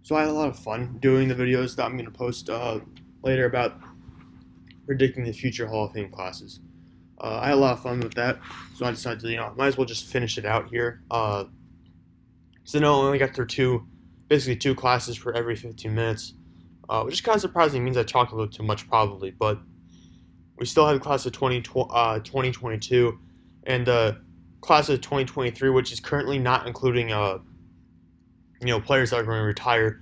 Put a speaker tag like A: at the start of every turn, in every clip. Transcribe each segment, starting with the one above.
A: So I had a lot of fun doing the videos that I'm going to post later about predicting the future Hall of Fame classes. I had a lot of fun with that, so I decided to, might as well just finish it out here. So no, I only got through basically two classes for every 15 minutes, which is kind of surprising. It means I talk a little too much probably, but we still have the class of 2022 and the class of 2023, which is currently not including players that are going to retire,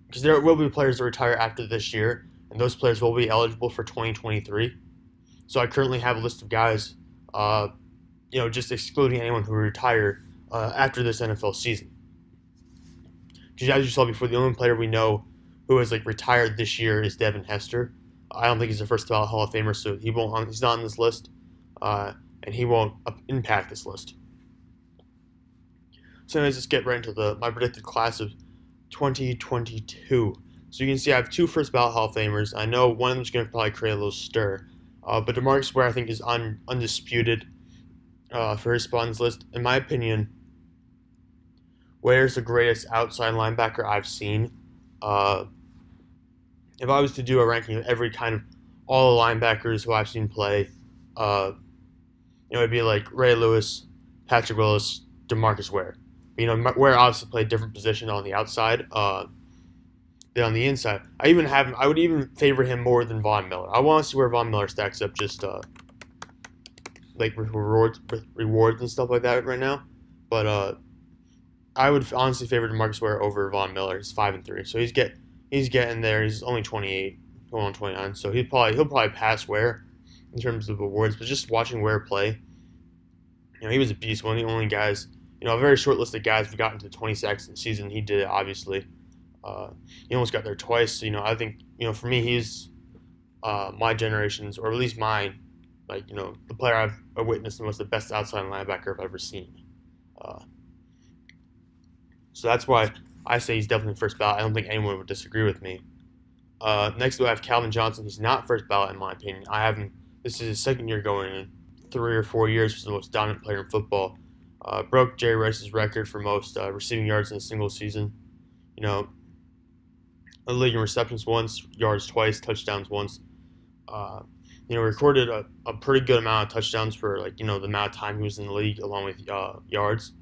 A: because there will be players that retire after this year, and those players will be eligible for 2023. So I currently have a list of guys, just excluding anyone who retire after this NFL season. Because as you saw before, the only player we know who has retired this year is Devin Hester. I don't think he's a first ballot Hall of Famer, so he's not on this list, and he won't impact this list. So anyways, let's get right into my predicted class of 2022. So you can see I have two first ballot Hall of Famers. I know one of them is going to probably create a little stir, but DeMarcus Ware I think is undisputed for his spot on this list. In my opinion, Ware's the greatest outside linebacker I've seen. If I was to do a ranking of every kind of all the linebackers who I've seen play, it'd be like Ray Lewis, Patrick Willis, DeMarcus Ware. Ware obviously played a different position on the outside than on the inside. I would even favor him more than Von Miller. I want to see where Von Miller stacks up, just rewards and stuff like that right now. But I would honestly favor DeMarcus Ware over Von Miller. He's 5-3, so he's getting there. He's only 28, going on 29, so he'll probably pass Ware in terms of awards. But just watching Ware play, he was a beast. One of the only guys. A very short list of guys who got into 20 sacks in the season. He did it, obviously. He almost got there twice. So, I think, for me, he's my generation's, or at least mine, the player I've witnessed and was the best outside linebacker I've ever seen. So that's why I say he's definitely first ballot. I don't think anyone would disagree with me. Next, we have Calvin Johnson. He's not first ballot, in my opinion. This is his second year going in 3 or 4 years. He's the most dominant player in football. Broke Jerry Rice's record for most receiving yards in a single season. A league in receptions once, yards twice, touchdowns once. Recorded a pretty good amount of touchdowns for the amount of time he was in the league, along with yards.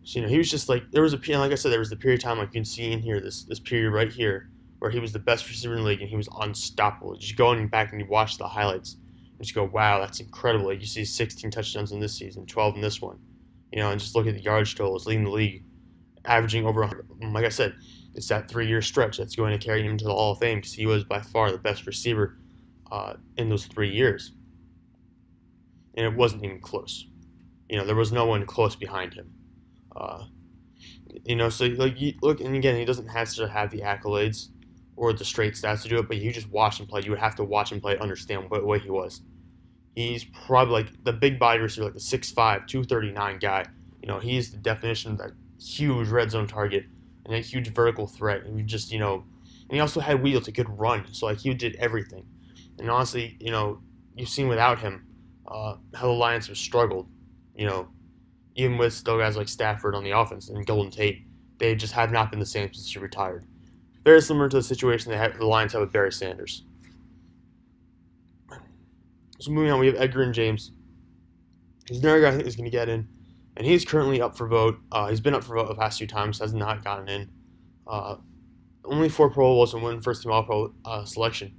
A: So he was just there was like I said, there was the period of time you can see in here this period right here where he was the best receiver in the league and he was unstoppable. Just going back and you watch the highlights. And just go, wow, that's incredible. You see 16 touchdowns in this season, 12 in this one. And just look at the yardage totals, leading the league, averaging over 100. Like I said, it's that 3-year stretch that's going to carry him to the Hall of Fame because he was by far the best receiver in those 3 years. And it wasn't even close. There was no one close behind him. So you look, and again, he doesn't have to have the accolades or the straight stats to do it, but you just watch him play. You would have to watch him play to understand what way he was. He's probably the big body receiver, the 6'5", 239 guy. He's the definition of that huge red zone target and that huge vertical threat. And and he also had wheels. He could run. So he did everything. And honestly, you've seen without him how the Lions have struggled. Even with still guys like Stafford on the offense and Golden Tate, they just have not been the same since he retired. Very similar to the situation the Lions have with Barry Sanders. So moving on, we have Edgar and James. He's another guy I think is going to get in, and he's currently up for vote. He's been up for vote the past few times, has not gotten in. Only 4 Pro Bowls and 1 first-team All-Pro selection.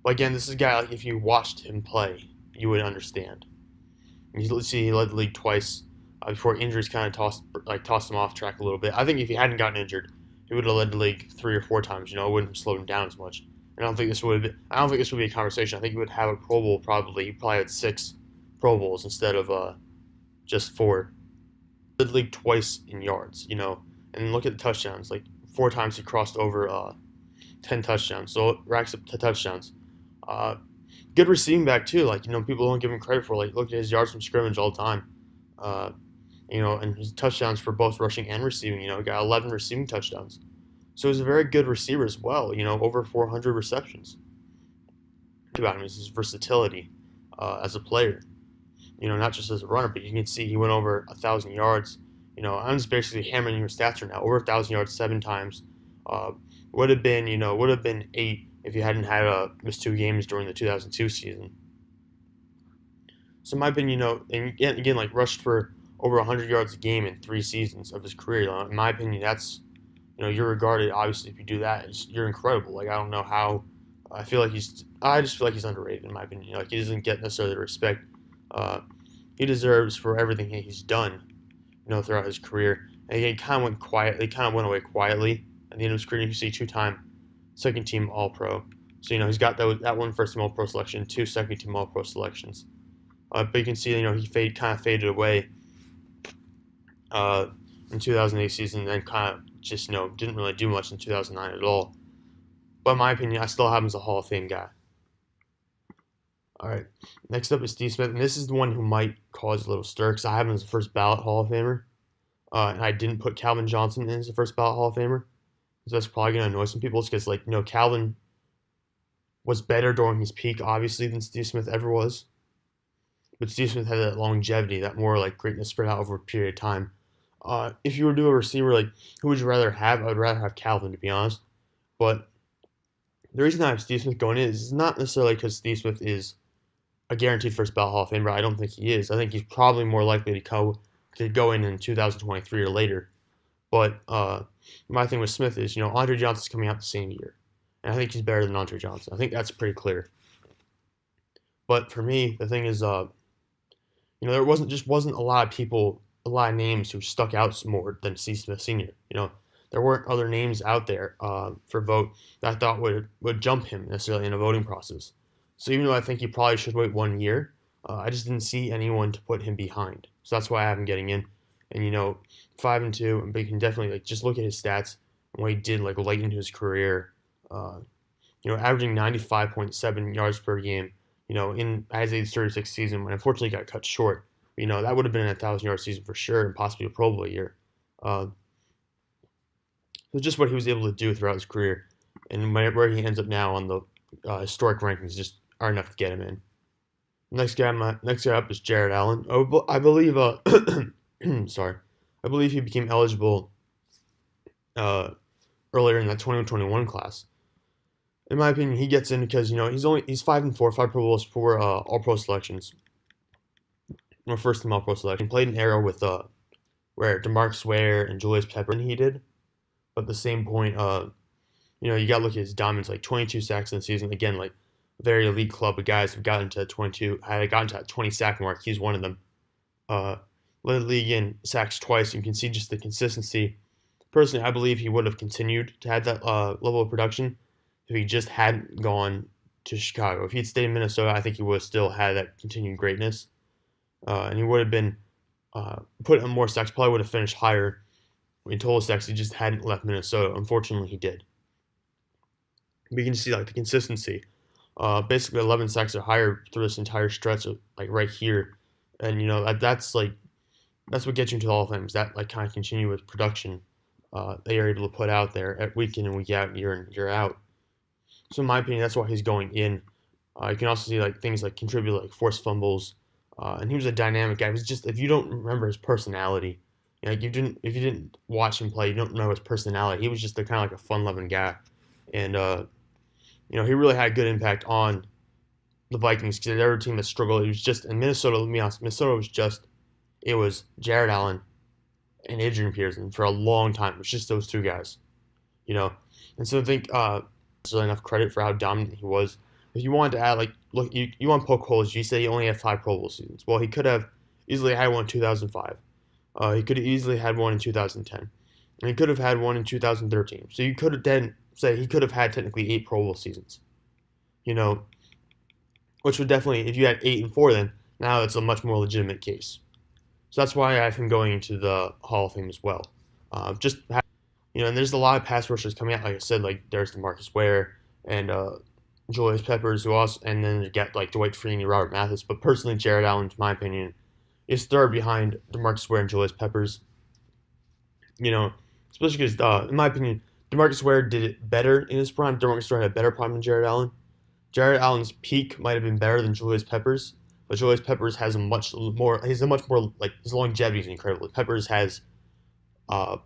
A: But again, this is a guy, if you watched him play, you would understand. And he led the league twice before injuries kind of tossed him off track a little bit. I think if he hadn't gotten injured, he would have led the league 3 or 4 times. It wouldn't have slowed him down as much. And I don't think this would be a conversation. I think he would have a Pro Bowl probably. He probably had 6 Pro Bowls instead of just 4. Led the league twice in yards. And look at the touchdowns. 4 times he crossed over 10 touchdowns. So it racks up to touchdowns. Good receiving back too. People don't give him credit for. Look at his yards from scrimmage all the time. And his touchdowns for both rushing and receiving. Got 11 receiving touchdowns. So he's a very good receiver as well. Over 400 receptions. About him is his versatility as a player. Not just as a runner, but you can see he went over 1,000 yards I'm just basically hammering your stats right now. Over 1,000 yards 7 times. Uh, would have been 8 if you hadn't had missed 2 games during the 2002 season. So in my opinion, and again, like rushed for over 100 yards a game in 3 seasons of his career. In my opinion, that's you're regarded obviously if you do that, you're incredible. Like I don't know how. I just feel like he's underrated in my opinion. Like he doesn't get necessarily the respect uh, he deserves for everything he's done, throughout his career. And he kind of went quiet. They kind of went away quietly at the end of his career. You see 2-time second team All Pro. So he's got that one first team All Pro selection, 2 second team All Pro selections. But you can see he kind of faded away uh, in 2008 season, and then kind of just didn't really do much in 2009 at all. But in my opinion, I still have him as a Hall of Fame guy. All right, next up is Steve Smith, and this is the one who might cause a little stir because I have him as a first ballot Hall of Famer, and I didn't put Calvin Johnson in as the first ballot Hall of Famer. So that's probably gonna annoy some people, because Calvin was better during his peak, obviously, than Steve Smith ever was. But Steve Smith had that longevity, that more like greatness spread out over a period of time. If you were to do a receiver, like who would you rather have? I would rather have Calvin, to be honest. But the reason I have Steve Smith going in is not necessarily because Steve Smith is a guaranteed first ballot Hall of Famer. I don't think he is. I think he's probably more likely to go in 2023 or later. But my thing with Smith is, Andre Johnson's coming out the same year, and I think he's better than Andre Johnson. I think that's pretty clear. But for me, the thing is, there wasn't a lot of names who stuck out more than Steve Smith Sr. There weren't other names out there for vote that I thought would jump him necessarily in a voting process. So even though I think he probably should wait 1 year, I just didn't see anyone to put him behind. So that's why I have him getting in. And 5-2, but you can definitely just look at his stats and what he did late into his career. Averaging 95.7 yards per game. In Isaiah's 36th season, when unfortunately got cut short. That would have been a 1,000-yard season for sure, and possibly a Pro Bowl year. So just what he was able to do throughout his career, and where he ends up now on the historic rankings just are enough to get him in. Next guy up is Jared Allen. I believe I believe he became eligible earlier in that 2021 class. In my opinion, he gets in because he's 5-4, 5 Pro Bowls, 4 All Pro selections, or first team All Pro selection. He played an era with where DeMarcus Ware and Julius Pepper and he did, but at the same point, you got to look at his dominance, 22 sacks in the season. Again, very elite club of guys have gotten to 22, had gotten to that 20 sack mark. He's one of them. Led the league in sacks twice. You can see just the consistency. Personally, I believe he would have continued to have that level of production if he just hadn't gone to Chicago. If he'd stayed in Minnesota, I think he would have still had that continued greatness. And he would have been put on more sacks, probably would have finished higher in total sacks. He just hadn't left Minnesota. Unfortunately, he did. But you can see the consistency. Basically 11 sacks or higher through this entire stretch, right here. And that's what gets you into the Hall of Fame, is that kind of continuous production they are able to put out there at week in and week out, year in, year out. So in my opinion, that's why he's going in. You can also see things like contribute, forced fumbles, and he was a dynamic guy. It was just, if you don't remember his personality, if you didn't watch him play, you don't know his personality. He was just kind of a fun-loving guy, and he really had a good impact on the Vikings because they're a team that struggled. It was just in Minnesota. Let me be honest, Minnesota was Jared Allen and Adrian Peterson for a long time. It was just those two guys, And so I think there's really enough credit for how dominant he was. If you wanted to add, look, you want to poke holes. You say he only had 5 Pro Bowl seasons. Well, he could have easily had one in 2005. He could have easily had one in 2010. And he could have had one in 2013. So you could have then say he could have had technically 8 Pro Bowl seasons. Which would definitely, if you had 8 and 4, then now it's a much more legitimate case. So that's why I have him going into the Hall of Fame as well. And there's a lot of pass rushers coming out. Like I said, there's DeMarcus Ware and Julius Peppers, and then you get Dwight Freeney, Robert Mathis. But personally, Jared Allen, in my opinion, is third behind DeMarcus Ware and Julius Peppers. Especially because, in my opinion, DeMarcus Ware did it better in his prime. DeMarcus Ware had a better prime than Jared Allen. Jared Allen's peak might have been better than Julius Peppers, but Julius Peppers has his longevity is incredible. Peppers has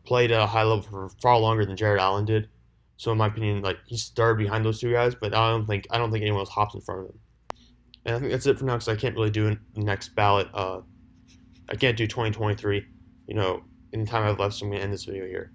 A: played at a high level for far longer than Jared Allen did. So in my opinion, like he's third behind those two guys, but I don't think anyone else hops in front of him. And I think that's it for now because I can't really do the next ballot. I can't do 2023. In the time I've left, so I'm gonna end this video here.